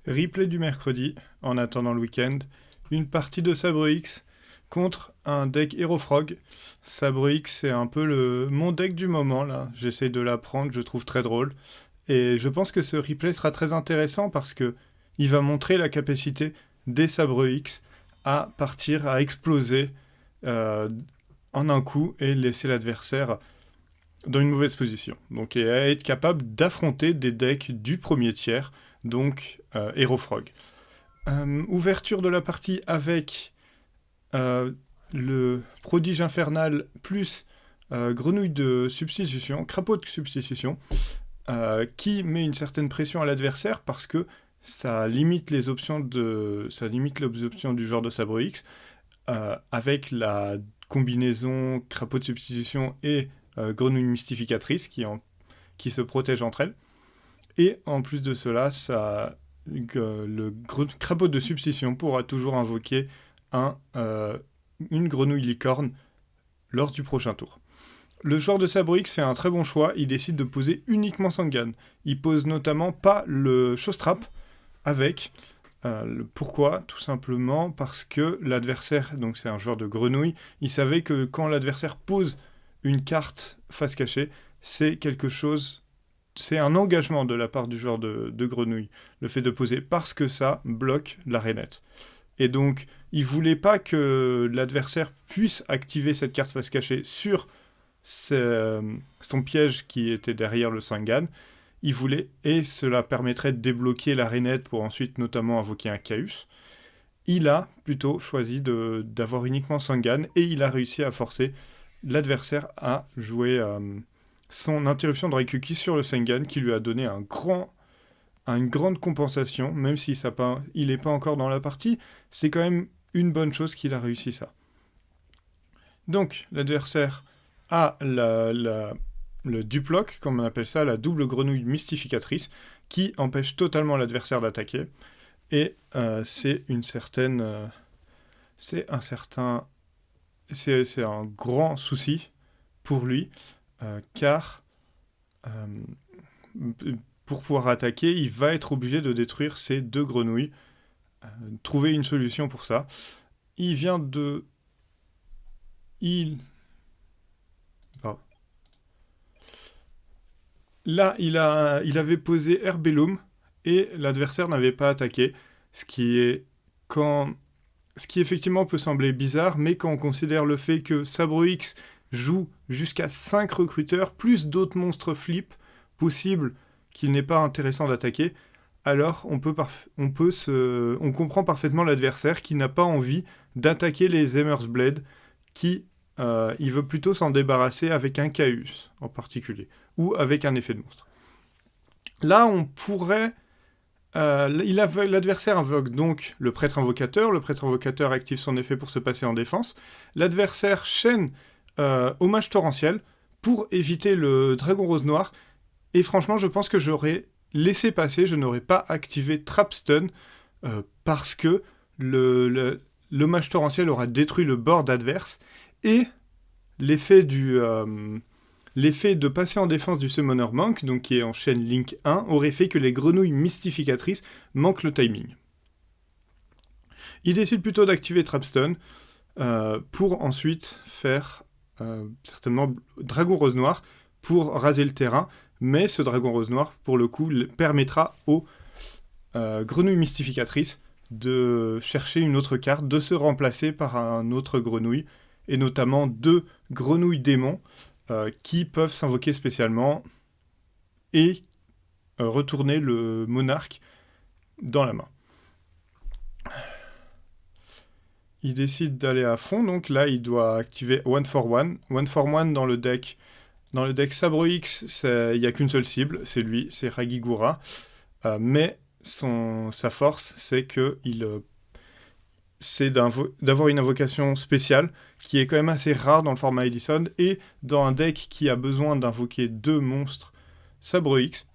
Replay du mercredi, en attendant le week-end, une partie de Sabre X contre un deck Hero Frog. Sabre X, c'est un peu mon deck du moment, là. J'essaie de l'apprendre, je trouve très drôle. Et je pense que ce replay sera très intéressant parce que il va montrer la capacité des Sabre X à partir, à exploser euh, en un coup et laisser l'adversaire dans une mauvaise position. Donc, et à être capable d'affronter des decks du premier tiers, donc Hero Frog. Ouverture de la partie avec le prodige infernal plus grenouille de substitution, crapaud de substitution, qui met une certaine pression à l'adversaire parce que ça limite les options du genre de Sabre X avec la combinaison crapaud de substitution et grenouille mystificatrice qui se protègent entre elles. Et en plus de cela, le crapaud de substitution pourra toujours invoquer une grenouille licorne lors du prochain tour. Le joueur de Sabre X fait un très bon choix, il décide de poser uniquement Sangan. Il pose notamment pas le Showstrap avec. Pourquoi? Tout simplement parce que l'adversaire, donc c'est un joueur de grenouille, il savait que quand l'adversaire pose une carte face cachée, c'est quelque chose, c'est un engagement de la part du joueur de grenouille, le fait de poser, parce que ça bloque la rainette. Et donc, il voulait pas que l'adversaire puisse activer cette carte face cachée sur son piège qui était derrière le Sangan. Il voulait, et cela permettrait de débloquer la rainette pour ensuite notamment invoquer un Chaos. Il a plutôt choisi d'avoir uniquement Sangan, et il a réussi à forcer l'adversaire à jouer son interruption de Raikuki sur le Sangan, qui lui a donné une grande compensation, même si il n'est pas encore dans la partie, c'est quand même une bonne chose qu'il a réussi ça. Donc, l'adversaire a le duploc, comme on appelle ça, la double grenouille mystificatrice, qui empêche totalement l'adversaire d'attaquer. Et c'est un grand souci pour lui, car pour pouvoir attaquer, il va être obligé de détruire ces deux grenouilles. Trouver une solution pour ça. Là, il avait posé Herbellum et l'adversaire n'avait pas attaqué, ce qui effectivement peut sembler bizarre, mais quand on considère le fait que Sabre X joue jusqu'à 5 recruteurs, plus d'autres monstres flip possibles qu'il n'est pas intéressant d'attaquer, alors on comprend parfaitement l'adversaire qui n'a pas envie d'attaquer les Emmer's Blade, il veut plutôt s'en débarrasser avec un Chaos en particulier, ou avec un effet de monstre. Là, on pourrait... l'adversaire invoque donc le prêtre invocateur active son effet pour se passer en défense. L'adversaire chaîne hommage torrentiel pour éviter le dragon rose noir. Et franchement, je pense que j'aurais laissé passer, je n'aurais pas activé Trap Stun parce que l'hommage torrentiel aura détruit le board adverse et l'effet de passer en défense du Summoner Monk, donc qui est en chaîne Link 1, aurait fait que les grenouilles mystificatrices manquent le timing. Il décide plutôt d'activer Trapstone pour ensuite faire certainement Dragon Rose Noir pour raser le terrain, mais ce Dragon Rose Noir, pour le coup, permettra aux grenouilles mystificatrices de chercher une autre carte, de se remplacer par un autre grenouille, et notamment 2 grenouilles démons qui peuvent s'invoquer spécialement et retourner le monarque dans la main. Il décide d'aller à fond, donc là il doit activer One for One. One for One dans le deck Sabre X, il n'y a qu'une seule cible, c'est lui, c'est Ragigura. Mais sa force, c'est que c'est d'avoir une invocation spéciale qui est quand même assez rare dans le format Edison, et dans un deck qui a besoin d'invoquer 2 monstres Sabre X,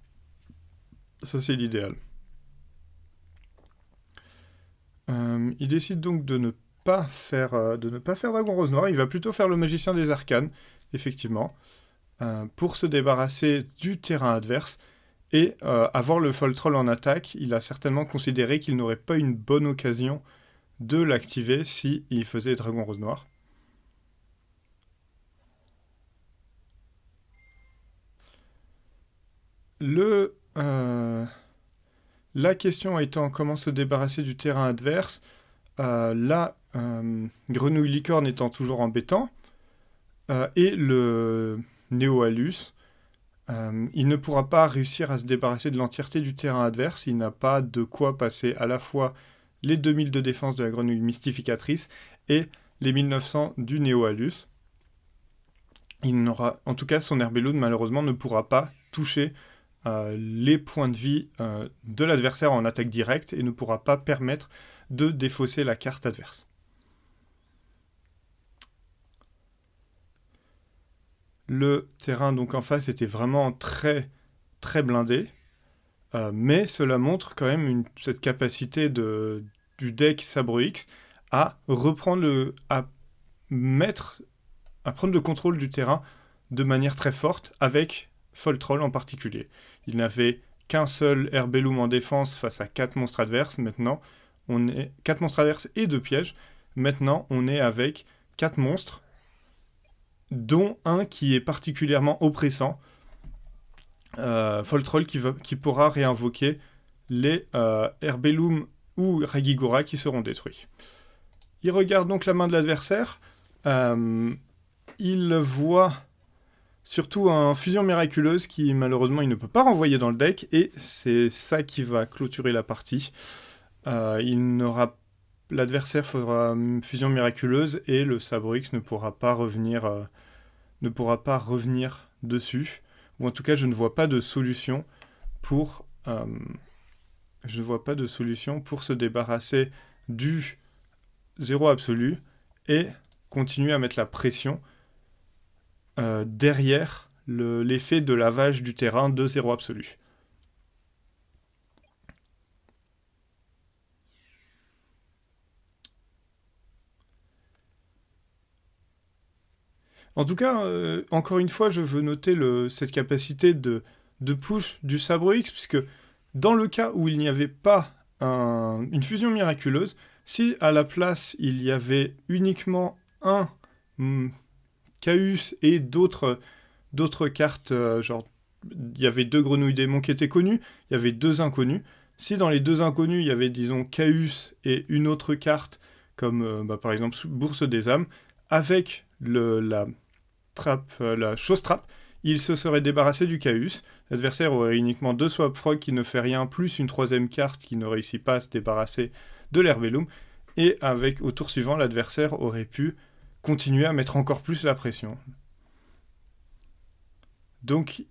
ça c'est l'idéal. Il décide donc de ne pas faire Dragon Rose Noir, il va plutôt faire le Magicien des Arcanes, effectivement, pour se débarrasser du terrain adverse Et avoir le Fold Troll en attaque, il a certainement considéré qu'il n'aurait pas une bonne occasion de l'activer si il faisait Dragon Rose Noir. La question étant comment se débarrasser du terrain adverse, la Grenouille Licorne étant toujours embêtant, et le Néo-Alus, il ne pourra pas réussir à se débarrasser de l'entièreté du terrain adverse. Il n'a pas de quoi passer à la fois les 2000 de défense de la Grenouille Mystificatrice et les 1900 du Néo-Alus. En tout cas, son Herbelloon, malheureusement, ne pourra pas toucher les points de vie de l'adversaire en attaque directe et ne pourra pas permettre de défausser la carte adverse. Le terrain donc en face était vraiment très très blindé, mais cela montre quand même cette capacité du deck Sabre X à reprendre à prendre le contrôle du terrain de manière très forte avec Fold Troll en particulier. Il n'avait qu'un seul Herbelloon en défense face à 4 monstres adverses. Maintenant, 4 monstres adverses et 2 pièges. Maintenant, on est avec 4 monstres, dont un qui est particulièrement oppressant. Fold Troll qui pourra réinvoquer les Herbelloon ou Ragigora qui seront détruits. Il regarde donc la main de l'adversaire. Il voit surtout un Fusion Miraculeuse qui malheureusement il ne peut pas renvoyer dans le deck, et c'est ça qui va clôturer la partie. L'adversaire fera Fusion Miraculeuse et le Sabre X ne pourra pas revenir dessus. Ou en tout cas, je ne vois pas de solution pour se débarrasser du 0 absolu et continuer à mettre la pression derrière l'effet de lavage du terrain de 0 absolu. En tout cas, encore une fois, je veux noter cette capacité de push du Sabre X, puisque dans le cas où il n'y avait pas une fusion miraculeuse, si à la place il y avait uniquement un Chaos et d'autres cartes, genre il y avait 2 grenouilles démons qui étaient connues, il y avait 2 inconnus. Si dans les 2 inconnus il y avait disons Chaos et une autre carte comme par exemple Bourse des âmes, avec la chose trappe, il se serait débarrassé du Chaos. L'adversaire aurait uniquement 2 Swap Frog qui ne fait rien, plus une 3ème carte qui ne réussit pas à se débarrasser de l'Herbelloon. Et au tour suivant, l'adversaire aurait pu continuer à mettre encore plus la pression. Donc,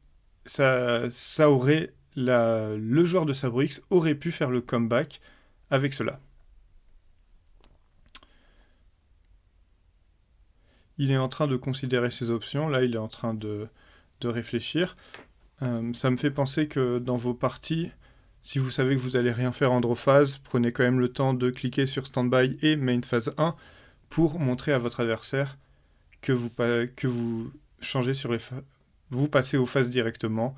ça aurait le joueur de Sabre X aurait pu faire le comeback avec cela. Il est en train de considérer ses options. Là, il est en train de réfléchir. Ça me fait penser que dans vos parties, si vous savez que vous n'allez rien faire en draw phase, prenez quand même le temps de cliquer sur Standby et Main phase 1 pour montrer à votre adversaire que vous changez sur vous passez aux phases directement.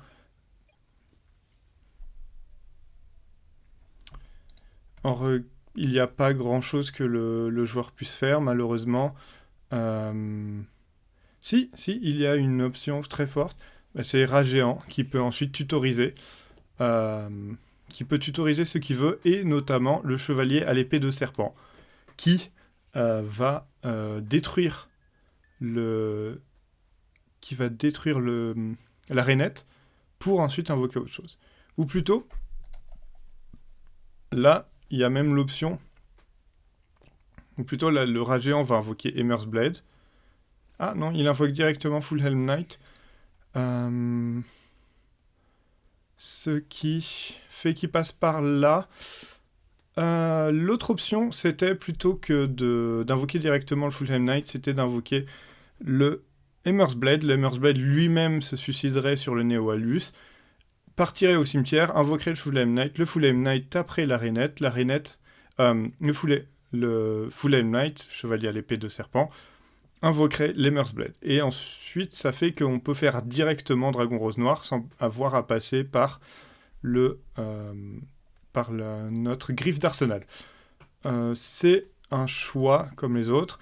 Or, il n'y a pas grand-chose que le joueur puisse faire, malheureusement. Si, il y a une option très forte. C'est Rat Géant qui peut ensuite tutoriser. Qui peut tutoriser ce qu'il veut, et notamment le chevalier à l'épée de serpent, qui va détruire la rainette pour ensuite invoquer autre chose. Ou plutôt, là, il y a même l'option, ou plutôt là, le Rat Géant va invoquer Emmer's Blade. Ah non, il invoque directement Fullhelm Knight. Ce qui fait qu'il passe par là. L'autre option, c'était plutôt que d'invoquer directement le Fullhelm Knight, c'était d'invoquer le Emmer's Blade. Le Emmer's Blade lui-même se suiciderait sur le Néo-Alus, partirait au cimetière, invoquerait le Fullhelm Knight taperait la rainette, le Fullhelm Knight, chevalier à l'épée de serpent, invoquerait l'Emmer's Blade. Et ensuite, ça fait qu'on peut faire directement Dragon Rose Noir sans avoir à passer par notre griffe d'arsenal. C'est un choix comme les autres.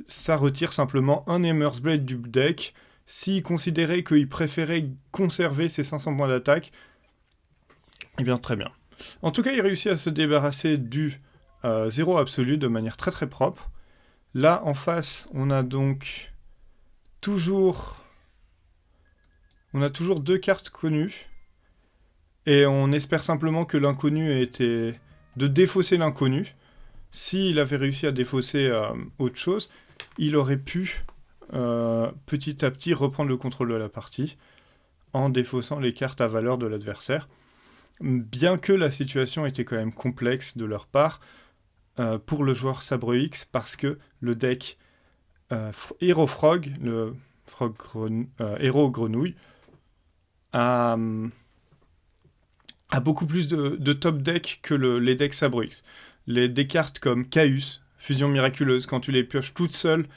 Ça retire simplement un Hammer's Blade du deck. S'il considérait qu'il préférait conserver ses 500 points d'attaque, eh bien très bien. En tout cas, il réussit à se débarrasser du 0 absolu de manière très très propre. Là, en face, on a donc toujours 2 cartes connues. Et on espère simplement que l'inconnu était de défausser l'inconnu. S'il avait réussi à défausser autre chose, il aurait pu petit à petit reprendre le contrôle de la partie en défaussant les cartes à valeur de l'adversaire. Bien que la situation était quand même complexe de leur part pour le joueur Sabre X, parce que le deck Hero Frog, le Héros Grenouille, a beaucoup plus de top deck que les decks Sabre X. Des cartes comme Chaos, Fusion Miraculeuse, quand tu les pioches toutes seules,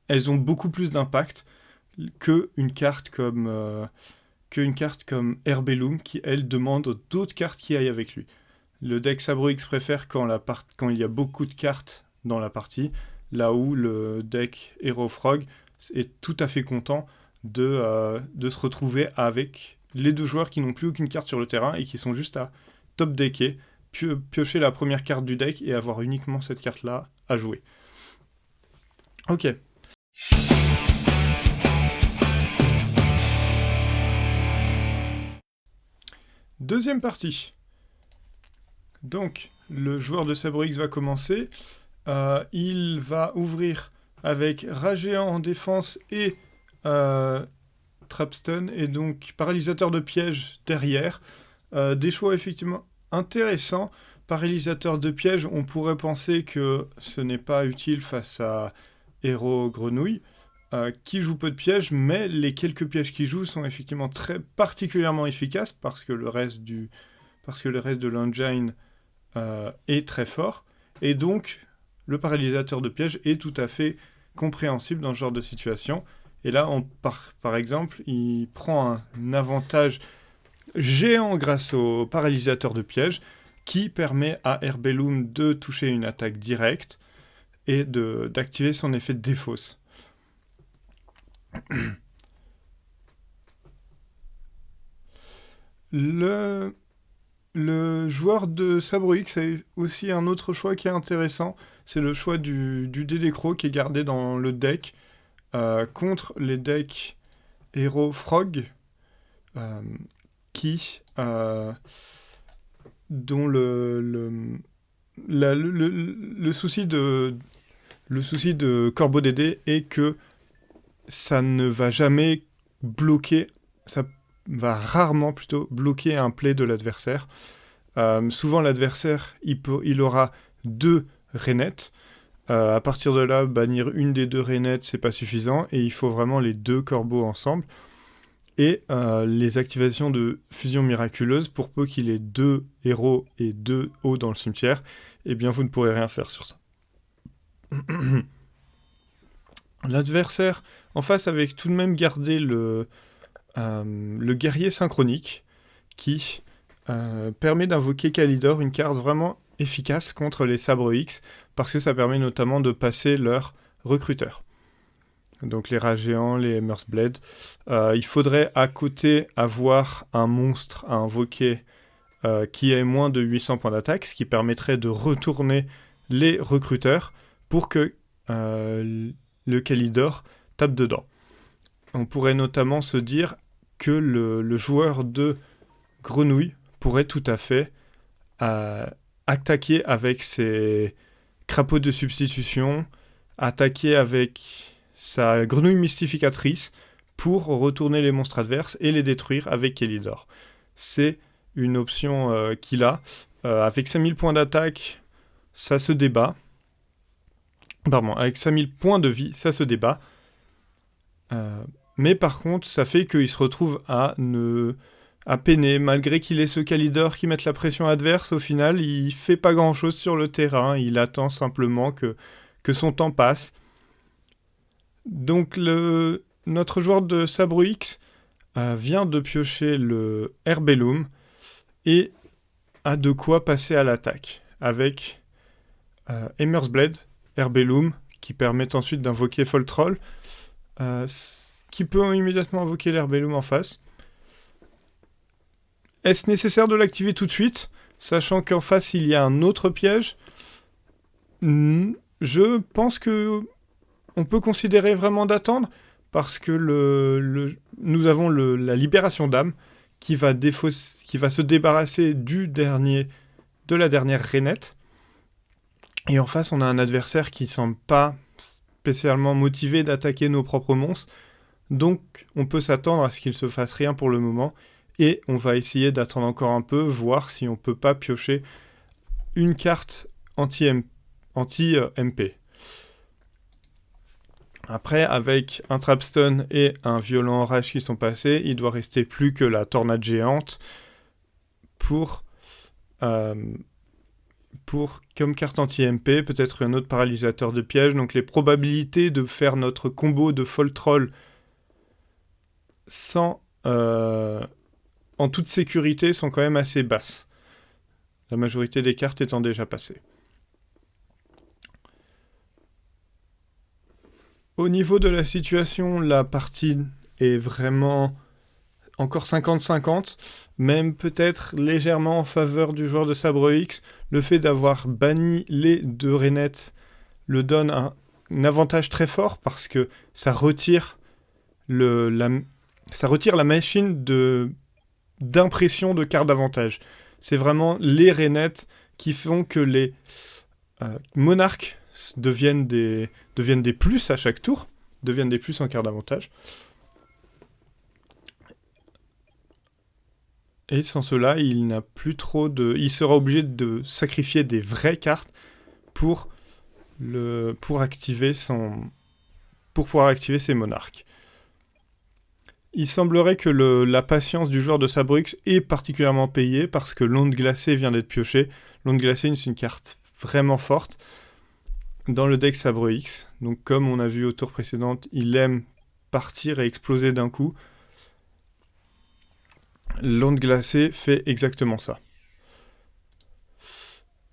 elles ont beaucoup plus d'impact qu'une carte comme Herbellum qui, elle, demande d'autres cartes qui aillent avec lui. Le deck Sabre X préfère quand il y a beaucoup de cartes dans la partie, là où le deck Hero Frog est tout à fait content de se retrouver avec les 2 joueurs qui n'ont plus aucune carte sur le terrain et qui sont juste à top decker, piocher la première carte du deck et avoir uniquement cette carte-là à jouer. Ok. Deuxième partie. Donc, le joueur de Sabre X va commencer. Il va ouvrir avec Rat Géant en défense et Trapstun, et donc paralysateur de piège derrière. Des choix effectivement intéressants. Paralysateur de piège, on pourrait penser que ce n'est pas utile face à Héros Grenouille, qui joue peu de pièges, mais les quelques pièges qu'il joue sont effectivement particulièrement efficaces parce que le reste de l'engine est très fort, et donc le paralysateur de piège est tout à fait compréhensible dans ce genre de situation. Et là, par exemple, il prend un avantage géant grâce au paralysateur de piège qui permet à Herbellum de toucher une attaque directe et d'activer son effet de défausse. Le joueur de Sabre X a aussi un autre choix qui est intéressant, c'est le choix du Dédécro qui est gardé dans le deck contre les decks Hero Frog dont le souci de Corbeau Dédé est que ça ne va jamais bloquer, ça va rarement plutôt bloquer un play de l'adversaire. Souvent l'adversaire il aura 2 rainettes. À partir de là, bannir une des 2 rainettes, c'est pas suffisant, et il faut vraiment les 2 corbeaux ensemble. Et les activations de fusion miraculeuse, pour peu qu'il ait 2 héros et 2 hauts dans le cimetière, eh bien vous ne pourrez rien faire sur ça. L'adversaire en face avait tout de même gardé le guerrier synchronique qui permet d'invoquer Kalidor, une carte vraiment efficace contre les Sabres X, parce que ça permet notamment de passer leurs recruteurs. Donc les rats géants, les Hammer's Blade. Il faudrait à côté avoir un monstre à invoquer qui ait moins de 800 points d'attaque, ce qui permettrait de retourner les recruteurs pour que le Kalidor tape dedans. On pourrait notamment se dire que le joueur de Grenouille pourrait tout à fait attaquer avec ses crapauds de substitution, attaquer avec sa grenouille mystificatrice pour retourner les monstres adverses et les détruire avec Kalidor. C'est une option qu'il a. Avec 5000 points d'attaque, ça se débat. Pardon, avec 5000 points de vie, ça se débat. Mais par contre, ça fait qu'il se retrouve à peiner. Malgré qu'il ait ce Kalidor qui mette la pression adverse, au final, il fait pas grand-chose sur le terrain. Il attend simplement que son temps passe. Donc notre joueur de Sabre X vient de piocher le Herbellum. et a de quoi passer à l'attaque, avec Emmer's Blade, Herbellum, qui permet ensuite d'invoquer Foltroll, qui peut immédiatement invoquer l'Herbellum en face. Est-ce nécessaire de l'activer tout de suite, sachant qu'en face il y a un autre piège? Je pense que on peut considérer vraiment d'attendre, parce que nous avons la libération d'âme qui va se débarrasser de la dernière rainette. Et en face, on a un adversaire qui semble pas spécialement motivé d'attaquer nos propres monstres. Donc, on peut s'attendre à ce qu'il se fasse rien pour le moment. Et on va essayer d'attendre encore un peu, voir si on peut pas piocher une carte anti-MP. Après, avec un Trapstone et un Violent Orage qui sont passés, il doit rester plus que la Tornade Géante pour comme carte anti-MP, peut-être un autre paralysateur de piège. Donc les probabilités de faire notre combo de Foltroll en toute sécurité sont quand même assez basses. La majorité des cartes étant déjà passées. Au niveau de la situation, la partie est vraiment encore 50-50, même peut-être légèrement en faveur du joueur de Sabre X. Le fait d'avoir banni les 2 rainettes le donne un avantage très fort, parce que ça retire la machine d'impression de cartes d'avantage. C'est vraiment les rainettes qui font que les monarques deviennent des plus à chaque tour, deviennent des plus en carte d'avantage. Et sans cela, il n'a plus trop il sera obligé de sacrifier des vraies cartes pour pouvoir activer ses monarques. Il semblerait que la patience du joueur de Sabre X est particulièrement payée, parce que l'onde glacée vient d'être piochée. L'onde glacée, c'est une carte vraiment forte dans le deck Sabre X. Donc comme on a vu au tour précédent, il aime partir et exploser d'un coup. L'onde glacée fait exactement ça.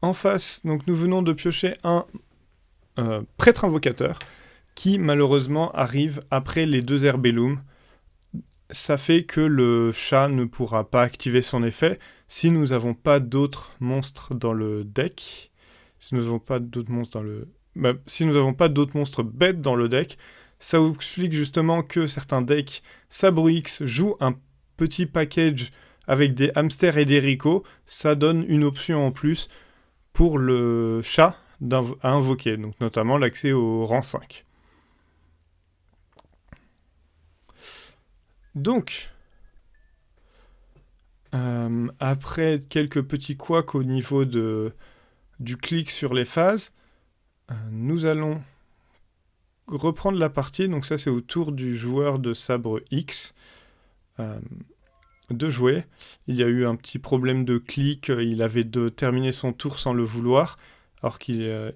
En face, donc nous venons de piocher un prêtre invocateur qui malheureusement arrive après les 2 Herbellum. Ça fait que le chat ne pourra pas activer son effet si nous n'avons pas d'autres monstres dans le deck. Si nous n'avons pas d'autres monstres bêtes dans le deck, ça vous explique justement que certains decks Sabre X jouent un petit package avec des hamsters et des ricots. Ça donne une option en plus pour le chat à invoquer, donc notamment l'accès au rang 5. Donc, après quelques petits couacs au niveau du clic sur les phases, nous allons reprendre la partie. Donc ça, c'est au tour du joueur de Sabre X de jouer. Il y a eu un petit problème de clic, il avait terminé son tour sans le vouloir, alors qu'il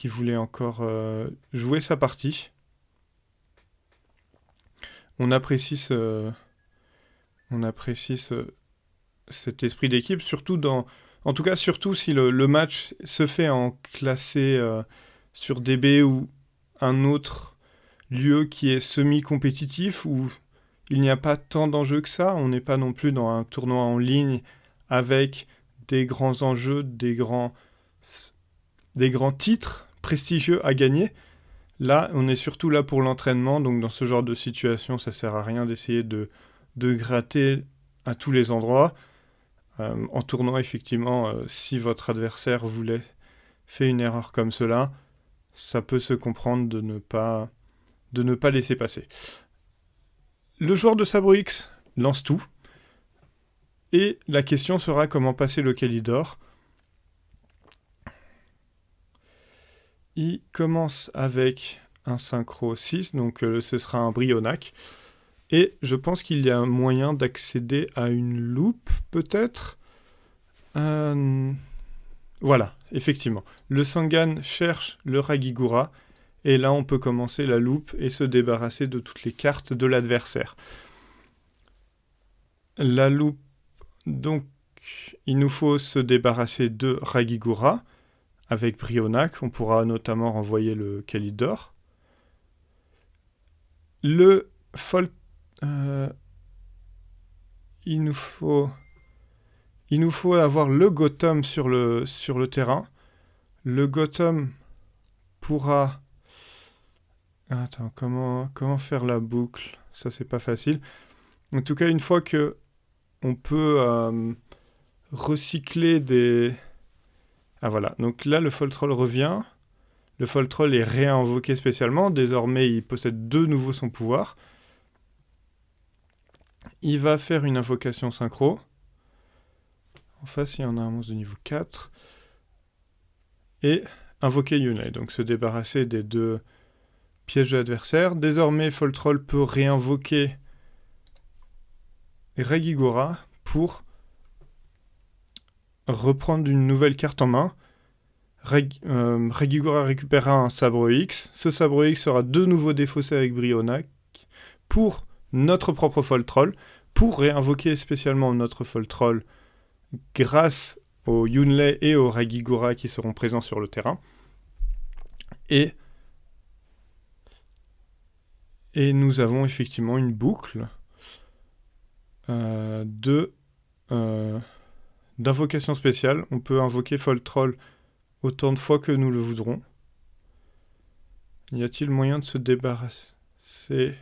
voulait encore jouer sa partie. On apprécie cet esprit d'équipe, surtout si le match se fait en classé sur DB ou un autre lieu qui est semi-compétitif, où il n'y a pas tant d'enjeux que ça. On n'est pas non plus dans un tournoi en ligne avec des grands enjeux, des grands titres prestigieux à gagner. Là, on est surtout là pour l'entraînement, donc dans ce genre de situation, ça sert à rien d'essayer de gratter à tous les endroits. En tournoi, effectivement, si votre adversaire fait une erreur comme cela, ça peut se comprendre de ne pas laisser passer. Le joueur de Sabre X lance tout, et la question sera comment passer le Kélidor. Il commence avec un synchro 6, donc ce sera un Brionac. Et je pense qu'il y a moyen d'accéder à une loupe, peut-être. Voilà, effectivement. Le Sangan cherche le Ragigura, et là on peut commencer la loupe et se débarrasser de toutes les cartes de l'adversaire. La loupe Donc, il nous faut se débarrasser de Ragigura. Avec Brionac, on pourra notamment renvoyer le Kalidor. Le Fol... il nous faut avoir le Gotham sur le terrain. Le Gotham pourra... Attends, comment faire la boucle? Ça, c'est pas facile. En tout cas, une fois que on peut recycler des... Ah voilà, donc là, le Foltroll revient. Le Foltroll est réinvoqué spécialement. Désormais, il possède de nouveau son pouvoir. Il va faire une invocation synchro. En face, il y en a un monstre de niveau 4. Et invoquer Yunlei, donc se débarrasser des 2 pièges de l'adversaire. Désormais, Foltroll peut réinvoquer Regigora pour reprendre une nouvelle carte en main. Regigora récupérera un sabre X. Ce sabre X sera de nouveau défaussé avec Brionac pour notre propre Foltroll, pour réinvoquer spécialement notre Foltroll grâce au Yunlei et au Regigora qui seront présents sur le terrain. Et nous avons effectivement une boucle d'invocation spéciale. On peut invoquer Foltroll autant de fois que nous le voudrons. Y a-t-il moyen de se débarrasser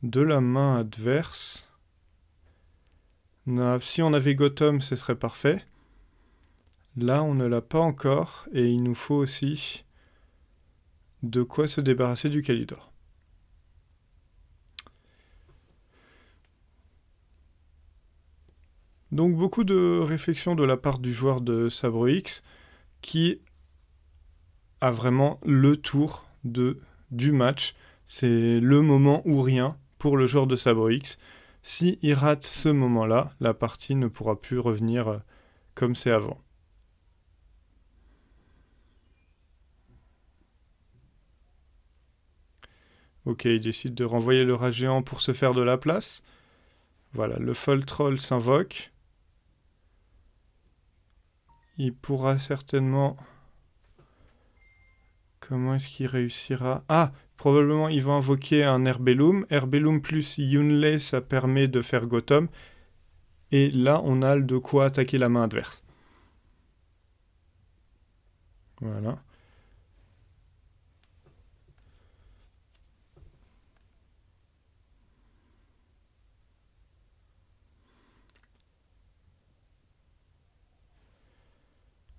de la main adverse? Si on avait Gotham, ce serait parfait. Là, on ne l'a pas encore. Et il nous faut aussi de quoi se débarrasser du Kalidor. Donc beaucoup de réflexions de la part du joueur de Sabre X qui a vraiment le tour du match. C'est le moment ou rien pour le joueur de Sabre X. Si il rate ce moment-là, la partie ne pourra plus revenir comme c'est avant. Ok, il décide de renvoyer le rat géant pour se faire de la place. Voilà, le Foltroll s'invoque. Il pourra certainement... Comment est-ce qu'il réussira? Ah, probablement il va invoquer un Herbellum. Herbellum plus Yunlei, ça permet de faire Gotham. Et là, on a de quoi attaquer la main adverse. Voilà.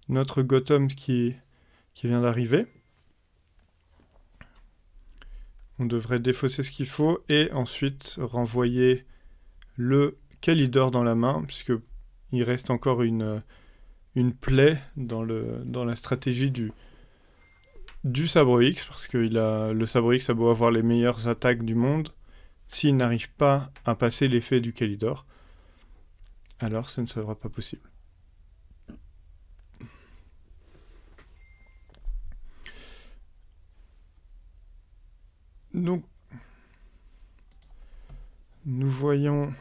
Notre Gotham qui vient d'arriver. On devrait défausser ce qu'il faut et ensuite renvoyer le Kalidor dans la main, puisqu'il reste encore une plaie dans la stratégie du Sabre X, parce que le Sabre X a beau avoir les meilleures attaques du monde, s'il n'arrive pas à passer l'effet du Kalidor, alors ça ne sera pas possible. Donc, nous voyons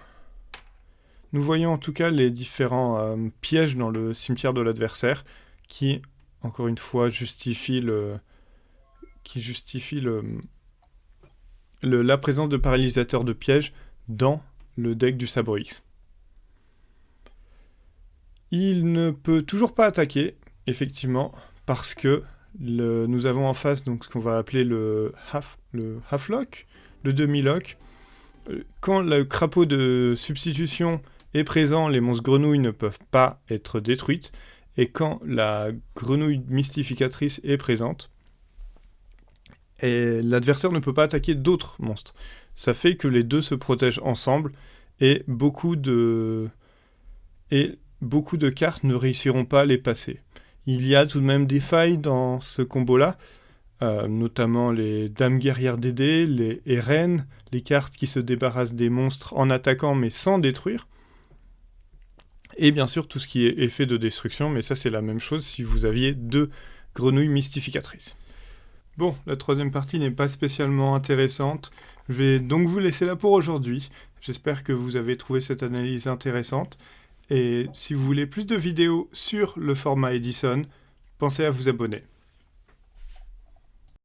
en tout cas les différents pièges dans le cimetière de l'adversaire qui, encore une fois, justifient la présence de paralysateurs de pièges dans le deck du Sabre X. Il ne peut toujours pas attaquer, effectivement, parce que nous avons en face donc, ce qu'on va appeler le half-lock, le demi-lock. Quand le crapaud de substitution est présent, les monstres grenouilles ne peuvent pas être détruites. Et quand la grenouille mystificatrice est présente, l'adversaire ne peut pas attaquer d'autres monstres. Ça fait que les deux se protègent ensemble et beaucoup de cartes ne réussiront pas à les passer. Il y a tout de même des failles dans ce combo-là, notamment les Dames guerrières d'Aidé, les Eren, les cartes qui se débarrassent des monstres en attaquant mais sans détruire. Et bien sûr tout ce qui est effet de destruction, mais ça c'est la même chose si vous aviez 2 grenouilles mystificatrices. Bon, la troisième partie n'est pas spécialement intéressante. Je vais donc vous laisser là pour aujourd'hui. J'espère que vous avez trouvé cette analyse intéressante. Et si vous voulez plus de vidéos sur le format Edison, pensez à vous abonner.